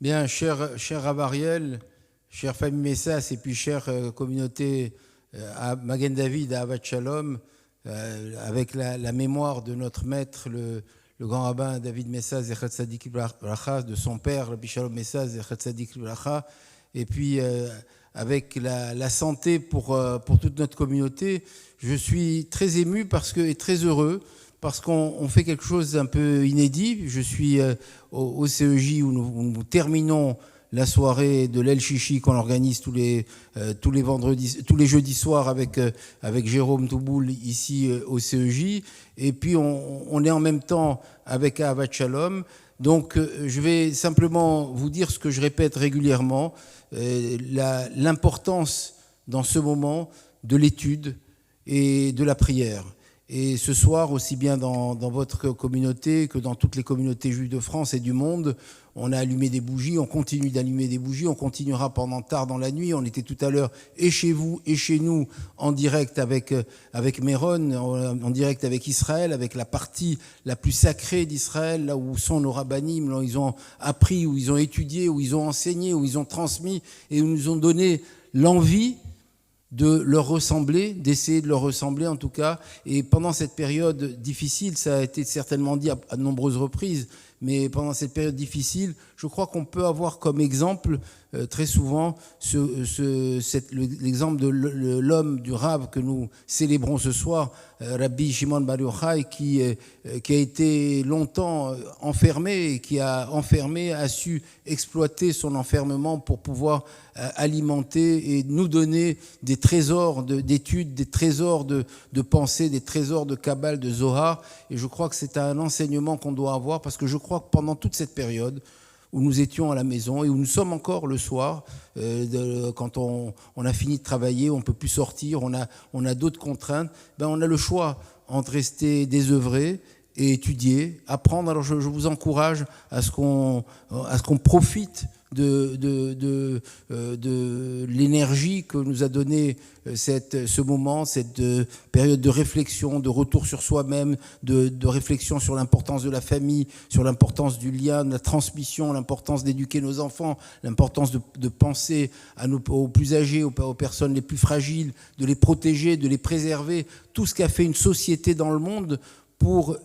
Bien, cher Rav Ariel, chère famille Messas et puis chère communauté à Magen David, à Avat Shalom, avec la mémoire de notre maître, le grand rabbin David Messas Zechat Tzadik Bracha, de son père, Rabbi Shalom Messas Zechat Tzadik Bracha, et puis avec la santé pour toute notre communauté. Je suis très ému et très heureux parce qu'on fait quelque chose d'un peu inédit. Je suis au CEJ où nous terminons la soirée de l'El Chichi qu'on organise tous les jeudis soirs avec Jérôme Touboul ici au CEJ. Et puis on est en même temps avec Ahavat Shalom. Donc je vais simplement vous dire ce que je répète régulièrement, l'importance dans ce moment de l'étude et de la prière. Et ce soir, aussi bien dans votre communauté que dans toutes les communautés juives de France et du monde, on a allumé des bougies, on continue d'allumer des bougies, on continuera pendant tard dans la nuit. On était tout à l'heure et chez vous et chez nous en direct avec Méron, en direct avec Israël, avec la partie la plus sacrée d'Israël, là où sont nos rabbanim, là où ils ont appris, où ils ont étudié, où ils ont enseigné, où ils ont transmis et où ils nous ont donné l'envie de leur ressembler, d'essayer de leur ressembler en tout cas. Et pendant cette période difficile, ça a été certainement dit à de nombreuses reprises, mais pendant cette période difficile, je crois qu'on peut avoir comme exemple très souvent l'exemple de l'homme, du Rav que nous célébrons ce soir, Rabbi Shimon Bar Yochai, qui a été longtemps enfermé et qui a su exploiter son enfermement pour pouvoir alimenter et nous donner des trésors d'études, des trésors de pensée, des trésors de Kabbale, de Zohar. Et je crois que c'est un enseignement qu'on doit avoir, parce que je crois que pendant toute cette période où nous étions à la maison et où nous sommes encore le soir, quand on a fini de travailler, on ne peut plus sortir, on a d'autres contraintes, on a le choix entre rester désœuvré et étudier, apprendre. Alors je vous encourage à ce qu'on profite de l'énergie que nous a donné ce moment, cette période de réflexion, de retour sur soi-même, de réflexion sur l'importance de la famille, sur l'importance du lien, de la transmission, l'importance d'éduquer nos enfants, l'importance de penser aux plus âgés, aux personnes les plus fragiles, de les protéger, de les préserver, tout ce qu'a fait une société dans le monde pour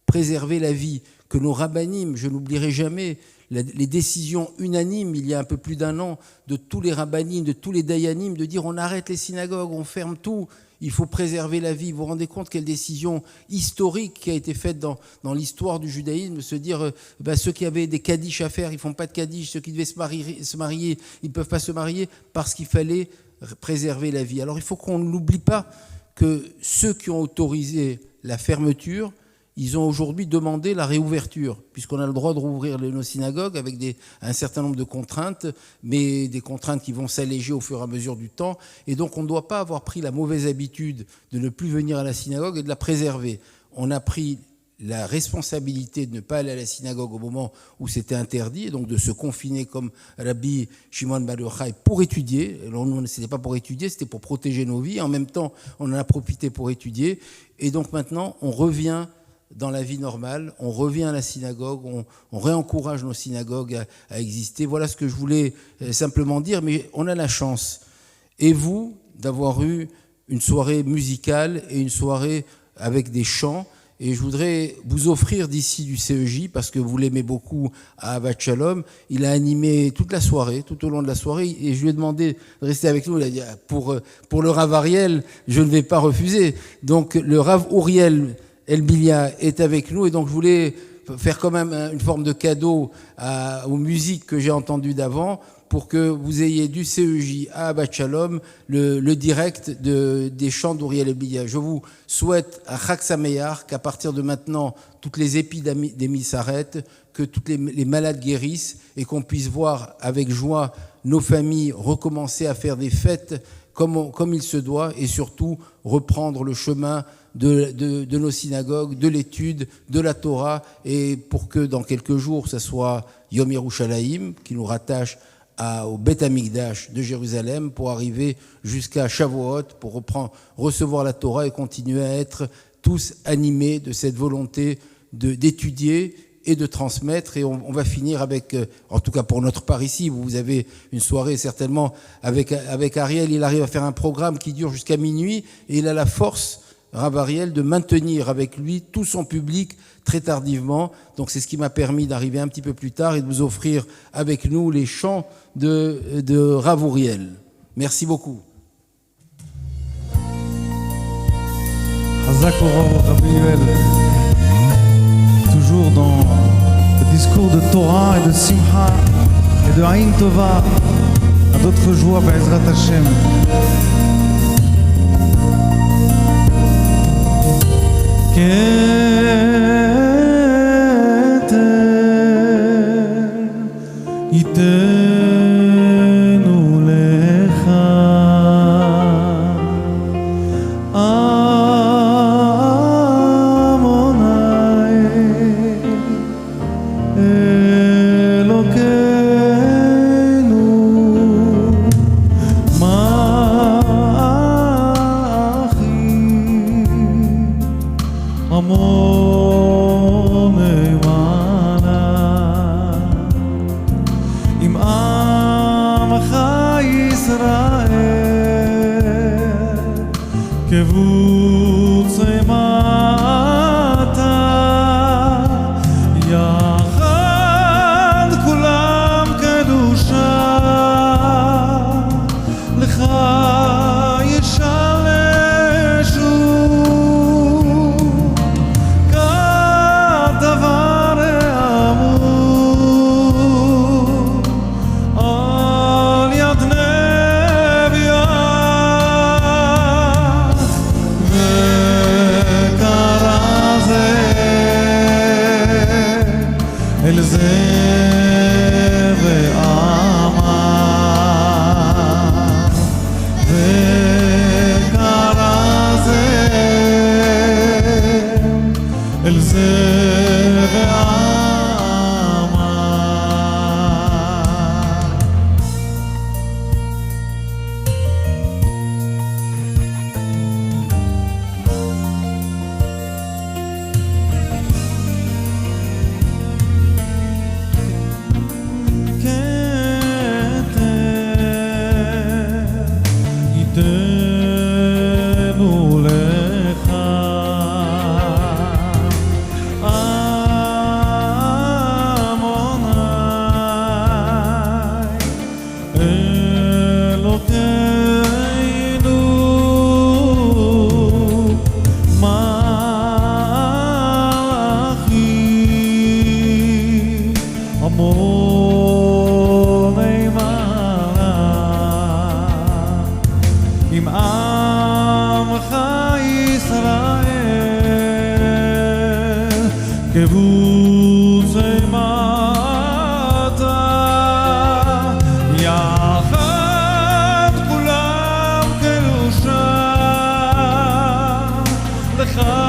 préserver la vie, que nos rabbanim, je n'oublierai jamais, les décisions unanimes, il y a un peu plus d'un an, de tous les rabbanim, de tous les dayanim, de dire on arrête les synagogues, on ferme tout, il faut préserver la vie. Vous vous rendez compte quelle décision historique qui a été faite dans l'histoire du judaïsme, se dire ceux qui avaient des kaddish à faire, ils ne font pas de kaddish, ceux qui devaient se marier, ils ne peuvent pas se marier parce qu'il fallait préserver la vie. Alors il faut qu'on n'oublie pas que ceux qui ont autorisé la fermeture, ils ont aujourd'hui demandé la réouverture, puisqu'on a le droit de rouvrir nos synagogues avec un certain nombre de contraintes, mais des contraintes qui vont s'alléger au fur et à mesure du temps. Et donc on ne doit pas avoir pris la mauvaise habitude de ne plus venir à la synagogue et de la préserver. On a pris la responsabilité de ne pas aller à la synagogue au moment où c'était interdit, et donc de se confiner comme Rabbi Shimon Bar Yochai pour étudier. Alors nous, ce n'était pas pour étudier, c'était pour protéger nos vies. En même temps, on en a profité pour étudier. Et donc maintenant, on revient dans la vie normale, on revient à la synagogue, on réencourage nos synagogues à exister. Voilà ce que je voulais simplement dire, mais on a la chance, et vous, d'avoir eu une soirée musicale et une soirée avec des chants. Et je voudrais vous offrir d'ici du CEJ, parce que vous l'aimez beaucoup, à Ahavat Shalom. Il a animé toute la soirée, tout au long de la soirée, et je lui ai demandé de rester avec nous. Il a dit, pour le Rav Ariel, je ne vais pas refuser. Donc le Rav Uriel Elbilia est avec nous, et donc je voulais faire quand même une forme de cadeau aux musiques que j'ai entendues d'avant, pour que vous ayez du CEJ à Ahavat Shalom le direct des chants d'Uriel Elbilia. Je vous souhaite à Chag Sameach, qu'à partir de maintenant, toutes les épidémies s'arrêtent, que toutes les malades guérissent, et qu'on puisse voir avec joie nos familles recommencer à faire des fêtes comme il se doit, et surtout reprendre le chemin de nos synagogues, de l'étude, de la Torah, et pour que dans quelques jours, ça soit Yom Yerushalayim, qui nous rattache au Beth Amikdash de Jérusalem, pour arriver jusqu'à Shavuot, pour recevoir la Torah et continuer à être tous animés de cette volonté d'étudier et de transmettre. Et on va finir avec, en tout cas pour notre part ici, vous avez une soirée certainement avec Ariel. Il arrive à faire un programme qui dure jusqu'à minuit et il a la force, Rav Ariel, de maintenir avec lui tout son public très tardivement. Donc c'est ce qui m'a permis d'arriver un petit peu plus tard et de vous offrir avec nous les chants de Rav Uriel. Merci beaucoup. Hazak Urav Rabbi Yuel, toujours dans le discours de Torah et de Simcha et de Aïn Tova, à d'autres joies, Be'ezrat Hashem. לך